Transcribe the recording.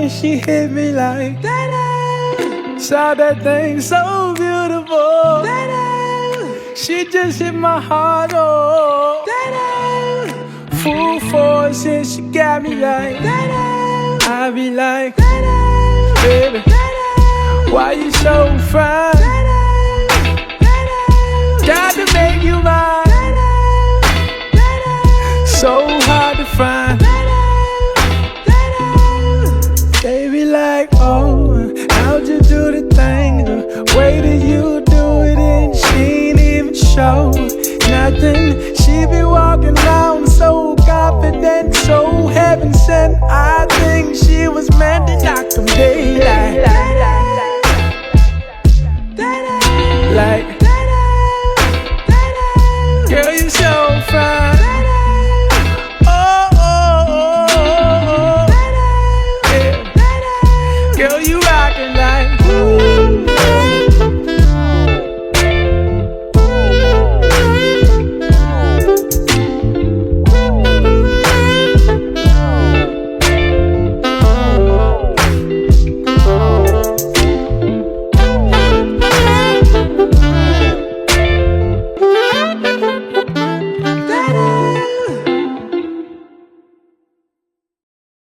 then she hit me like that. Saw that thing so beautiful. She just hit my heart, oh. Full force and she got me like I be like, baby, why you so fine? Got to make you mine. So hard to find. Baby like, oh, how'd you do the thing? The way that you do it and she ain't even show nothing. She be walking around so confident, so heaven sent. I think she was meant to die.